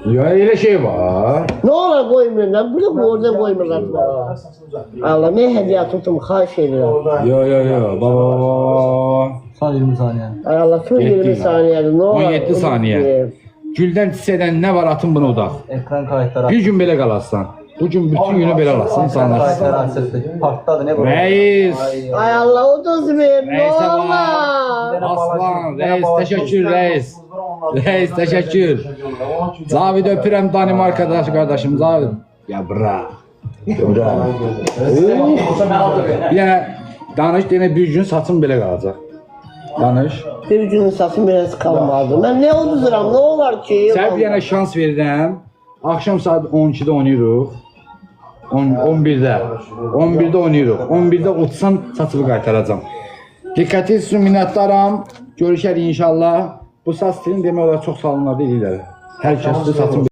Ya elə şey var. Ne olar koymuyorlar? Burada bu orada koymuyorlar. Allah ne hediye tutum xahiş ediyorum. Yo baba. Son 20 saniye. Ay Allah son 20 Yetdi. saniyede ne olar? 17 saniye. Güldən çiçəkdən nə var atın bunu udaq. Ekran kayıtları. Bir gün belə qalarsan. Bu gün bütün günü belə alasın Ekran insanlar. kayıtları açıldı. Partladı ne bu? Reis. Ay Allah o da ver. Ne Reis'e bak. olar? Aslan, reis, teşekkür reis. Reis, teşekkür. Zavid öpürəm Danimarkadaş qardaşım, Zavid. Ya bra. Bra. Bir dənə danış, deyənə bir gün saçım belə qalacaq. Danış. Bir günün saçım biraz kalmadı. Ben ne uduzuram? Ne olar ki? Sənə bir dənə şans verirəm. Axşam saat 12-də oynayırıq. 11-də. 11-də oynayırıq. 11-də utsan saçımı qaytaracam. Diqqətiniz üçün minnətdaram. Görüşərik inşallah. Bu saç stilini demək olar çox salonlarda eləyirlər. Hər kəsdə saçım